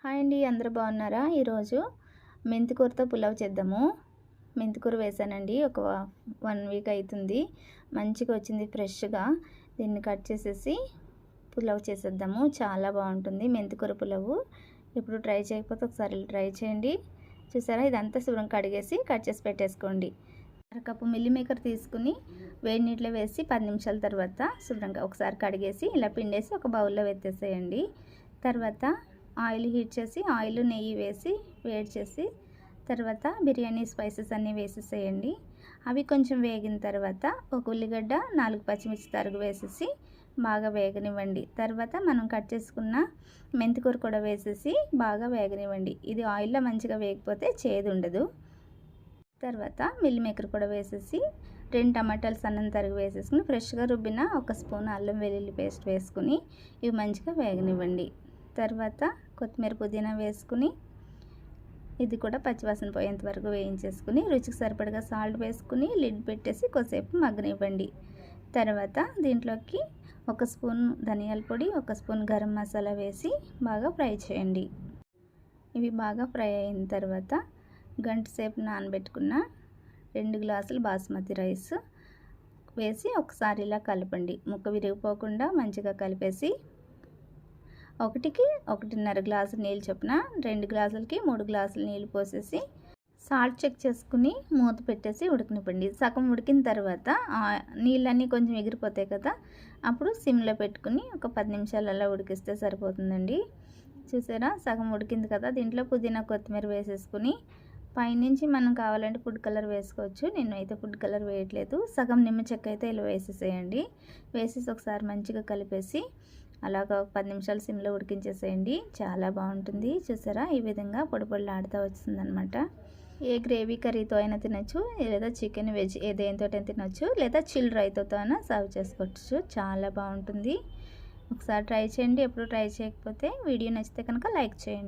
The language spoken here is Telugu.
హాయ్ అండి, అందరూ బాగున్నారా? ఈరోజు మెంతికూరతో పులావ్ చేద్దాము. మెంతికూర వేసానండి, ఒక 1 వీక్ అవుతుంది. మంచిగా వచ్చింది ఫ్రెష్గా. దీన్ని కట్ చేసేసి పులావ్ చేసేద్దాము. చాలా బాగుంటుంది మెంతికూర పులావు. ఇప్పుడు ట్రై చేయకపోతే ఒకసారి ట్రై చేయండి. చూసారా, ఇదంతా శుభ్రం కడిగేసి కట్ చేసి పెట్టేసుకోండి. అరకప్పు మిల్లీ మేకర్ తీసుకుని వేడి నీటిలో వేసి 10 నిమిషాల తర్వాత శుభ్రంగా ఒకసారి కడిగేసి ఇలా పిండేసి ఒక బౌల్లో వేసేసేయండి. తర్వాత ఆయిల్ హీట్ చేసి ఆయిల్ నెయ్యి వేసి వేడి చేసి తర్వాత బిర్యానీ స్పైసెస్ అన్నీ వేసేసేయండి. అవి కొంచెం వేగిన తర్వాత ఒక ఉల్లిగడ్డ 4 పచ్చిమిర్చి తరుగు వేసేసి బాగా వేగనివ్వండి. తర్వాత మనం కట్ చేసుకున్న మెంతికూర కూడా వేసేసి బాగా వేగనివ్వండి. ఇది ఆయిల్లో మంచిగా వేగిపోతే చేదు ఉండదు. తర్వాత మిల్ మేకర్ కూడా వేసేసి 2 టమాటాలు సన్నం తరుగు వేసేసుకుని ఫ్రెష్గా రుబ్బిన 1 స్పూన్ అల్లం వెల్లుల్లి పేస్ట్ వేసుకుని ఇవి మంచిగా వేగనివ్వండి. తర్వాత కొత్తిమీర పుదీనా వేసుకుని ఇది కూడా పచ్చివాసన పోయేంత వరకు వేయించేసుకుని రుచికి సరిపడగా సాల్ట్ వేసుకుని లిడ్ పెట్టేసి కొద్దిసేపు మగ్గనివ్వండి. తర్వాత దీంట్లోకి 1 స్పూన్ ధనియాల పొడి 1 స్పూన్ గరం మసాలా వేసి బాగా ఫ్రై చేయండి. ఇవి బాగా ఫ్రై అయిన తర్వాత గంట సేపు నానబెట్టుకున్న 2 గ్లాసులు బాస్మతి రైస్ వేసి ఒకసారి ఇలా కలపండి. ముక్క విరిగిపోకుండా మంచిగా కలిపేసి 1కి 1.5 గ్లాసులు నీళ్ళు చొప్పున 2 గ్లాసులకి 3 గ్లాసులు నీళ్ళు పోసేసి సాల్ట్ చెక్ చేసుకుని మూత పెట్టేసి ఉడకనివ్వండి. సగం ఉడికిన తర్వాత నీళ్ళన్నీ కొంచెం ఎగిరిపోతాయి కదా, అప్పుడు సిమ్లో పెట్టుకుని ఒక 10 నిమిషాలు అలా ఉడికిస్తే సరిపోతుందండి. చూసారా, సగం ఉడికింది కదా. దీంట్లో పుదీనా కొత్తిమీర వేసేసుకుని పైనుంచి మనం కావాలంటే ఫుడ్ కలర్ వేసుకోవచ్చు. నేను అయితే ఫుడ్ కలర్ వేయట్లేదు. సగం నిమ్మ చెక్క అయితే ఇలా వేసేసేయండి. వేసేసి ఒకసారి మంచిగా కలిపేసి అలాగా 10 నిమిషాలు సిమ్లో ఉడికించేసేయండి. చాలా బాగుంటుంది. చూసారా, ఈ విధంగా పొడి పొడిలాడుతూ వస్తుందన్నమాట. ఏ గ్రేవీ కర్రీతో అయినా తినచ్చు, లేదా చికెన్ వెజ్ ఏదేంతో తినచ్చు, లేదా చిల్ రైతో అయినా సర్వ్ చేసుకోవచ్చు. చాలా బాగుంటుంది. ఒకసారి ట్రై చేయండి. ఎప్పుడు ట్రై చేయకపోతే వీడియో నచ్చితే కనుక లైక్ చేయండి.